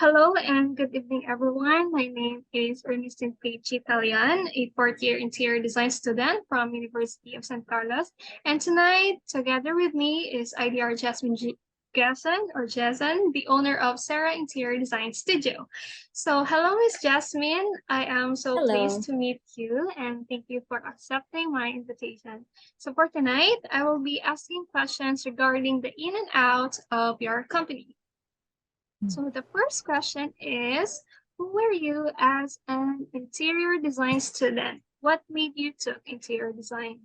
Hello and good evening, everyone. My name is Ernestine Page Italian, a fourth-year interior design student from University of San Carlos. And tonight, together with me is IDR Jasmine Geson or Jason, the owner of SERA Interior Design Studio. So, hello, Miss Jasmine. I am so pleased Hello. to meet you and thank you for accepting my invitation. So, for tonight, I will be asking questions regarding the in and out of your company. So the first question is, who were you as an interior design student? What made you took interior design?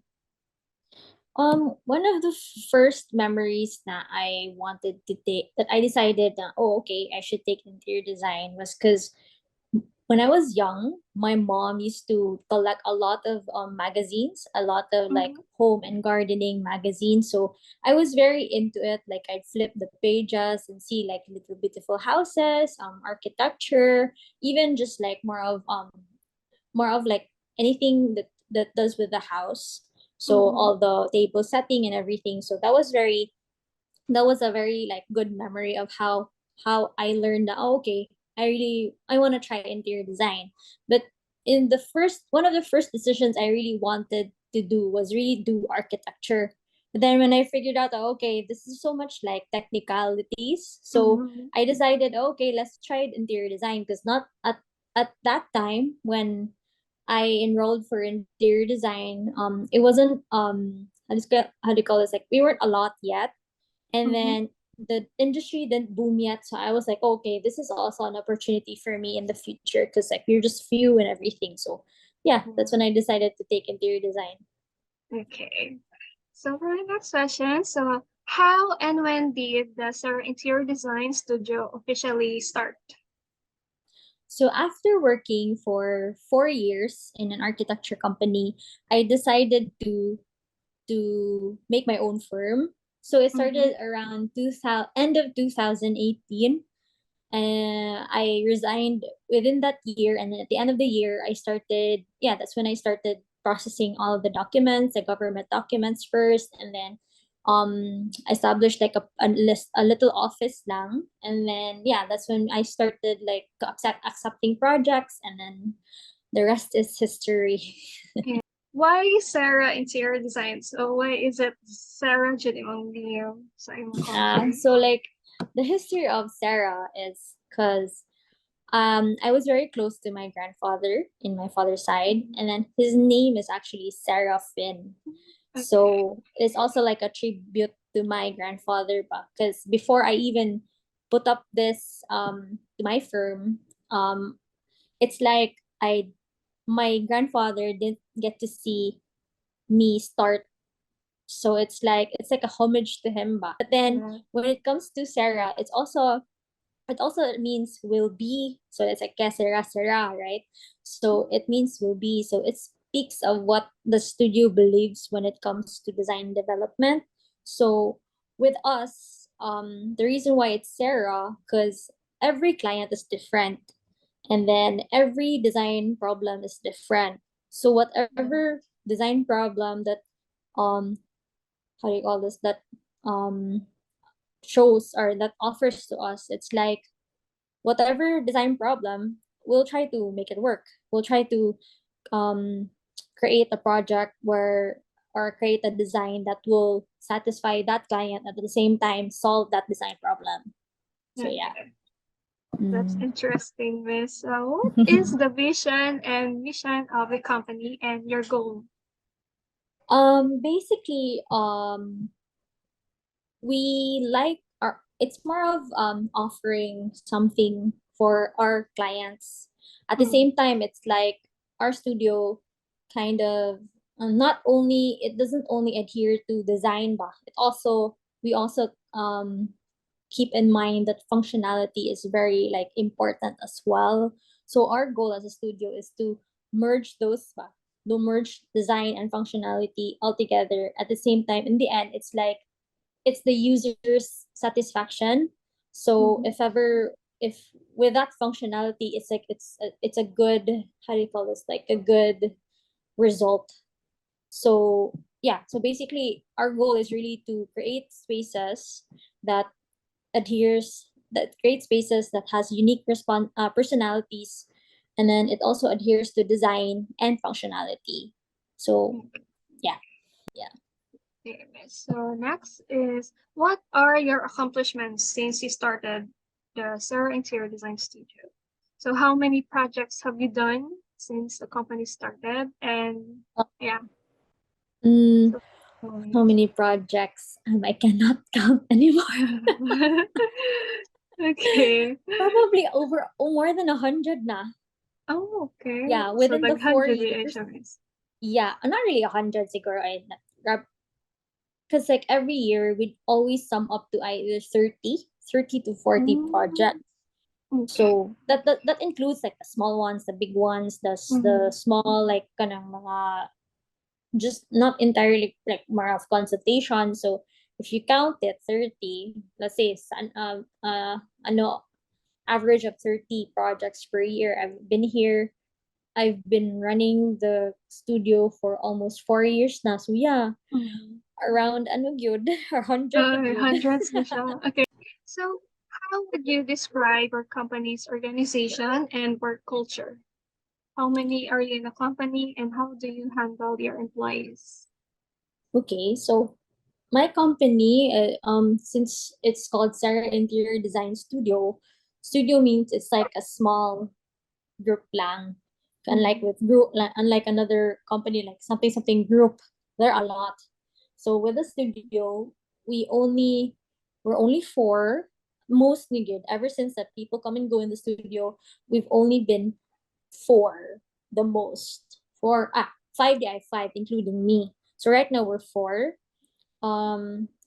One of the first memories that I wanted to take, that I decided that, oh, okay, I should take interior design was because when I was young, my mom used to collect a lot of magazines, a lot of like Mhm. home and gardening magazines. So I was very into it. Like I'd flip the pages and see like little beautiful houses, architecture, even just like more of like anything that does with the house. So Mhm. all the table setting and everything. So that was a very like good memory of how I learned that, oh, okay, I want to try interior design. But in the first one of the first decisions I really wanted to do was really do architecture. But then when I figured out, oh, okay, this is so much like technicalities, so Mhm. I decided, oh, okay, let's try interior design because not at that time when I enrolled for interior design, it wasn't how do you call this, like we weren't a lot yet, and Mhm. then the industry didn't boom yet, so I was like, okay, this is also an opportunity for me in the future because like we're just few and everything. So yeah, that's when Mhm. I decided to take interior design. Okay. So for the next question, so how and when did the Sir Interior Design Studio officially start? So after working for 4 years in an architecture company, I decided to make my own firm. So it Mhm. started around 2000, end of 2018. I resigned within that year, and then at the end of the year, I started. Yeah, that's when I started processing all of the documents, the government documents first, and then established like a list, a little office lang, and then yeah, that's when I started like accepting projects, and then the rest is history. And why Sarah Interior Design? So why is it Sarah Judimong Leo sa imong company? So like the history of Sarah is because I was very close to my grandfather in my father's side, Mhm. and then his name is actually Seraphim. Okay. So it's also like a tribute to my grandfather, because before I even put up this to my firm, it's like I my grandfather didn't get to see me start, so it's like a homage to him ba. But then Yeah. when it comes to Sarah, it also means will be, so it's like que sera sera, right? So it means will be, so it speaks of what the studio believes when it comes to design development. So with us, the reason why it's Sarah, because every client is different, and then every design problem is different. So whatever design problem that um how do you call this, that um shows or that offers to us, it's like whatever design problem, we'll try to make it work. We'll try to um, create a project where, or create a design that will satisfy that client at the same time solve that design problem. So yeah. Okay. That's Mm. interesting, Miss. What is the vision and mission of the company and your goal? Basically, we like our, it's more of offering something for our clients. At the Mm. same time, it's like our studio kind of not only, it doesn't only adhere to design, but it also, we also keep in mind that functionality is very like important as well. So our goal as a studio is to merge those ba, to merge design and functionality all together at the same time. In the end, it's like it's the user's satisfaction. So Mhm. if ever, if with that functionality, it's like it's a good, how do you call this, like a good result. So yeah, so basically our goal is really to create spaces that adheres spaces that has unique personalities, and then it also adheres to design and functionality. So yeah. Okay, so next is, what are your accomplishments since you started the SERA Interior Design Studio? So how many projects have you done since the company started? And yeah, Mm, so, how many projects? I cannot count anymore. okay. Probably over more than 100 na. Oh, okay. Yeah, So within the daghan 4 jud di years. siya, miss. Yeah, not really 100 siguro. Because like every year we'd always sum up to either 30 to 40 projects. Okay. So that includes like the small ones, the big ones, the small like kanang mga just not entirely like more of consultation. So if you count it 30, let's say it's ano average of 30 projects per year. I've been running the studio for almost 4 years now. So yeah, around ano gyud, 100 na gyud. Hundreds na siya. Okay. So how would you describe your company's organization and work culture? How many are you in the company and how do you handle your employees? Okay, so my company, since it's called SERA Interior Design Studio, studio means it's like a small group lang. Unlike with group, unlike another company like something group, there are a lot. So with the studio, we're only four. Mostly good. Ever since that people come and go in the studio, we've only been four, the most. Five. Yeah, five, including me. So right now we're four.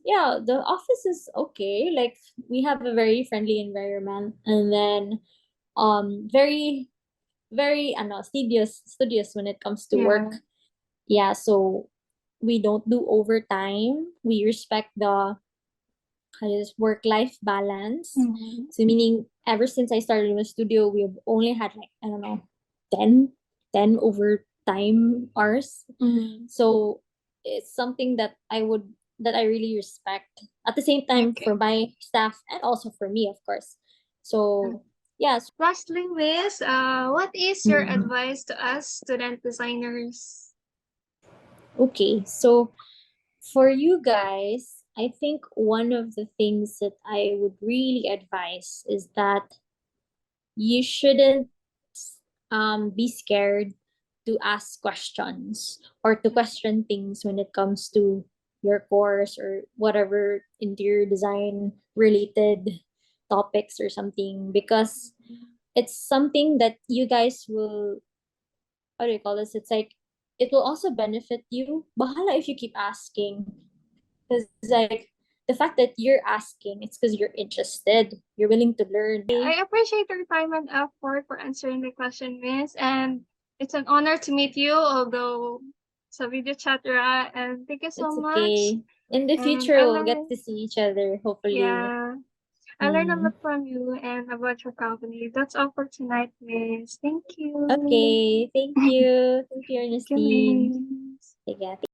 Yeah, the office is okay. Like we have a very friendly environment, and then very very studious when it comes to work. Yeah, so we don't do overtime. We respect the work life balance. So meaning ever since I started in the studio, we've only had like I don't know 10 10 overtime hours. So it's something that I really respect. At the same time Okay. for my staff and also for me, of course. So yeah. Lastly, Miss, what is your advice to us student designers? Okay, so for you guys, I think one of the things that I would really advise is that you shouldn't be scared to ask questions or to question things when it comes to your course or whatever interior design related topics or something, because it's something that you guys will, how do you call this? It's like it will also benefit you. Bahala if you keep asking. Because like the fact that you're asking, it's because you're interested. You're willing to learn. I appreciate your time and effort for answering the question, Miss. And it's an honor to meet you, although sa video chat ra. And thank you so It's much. okay. In the And future, I we'll get learned, to see each other, hopefully. yeah, I learned a lot from you and about your company. That's all for tonight, Miss. Thank you. Okay. Thank you. Thank you, Thank you, Ernestine. Miss. Sige.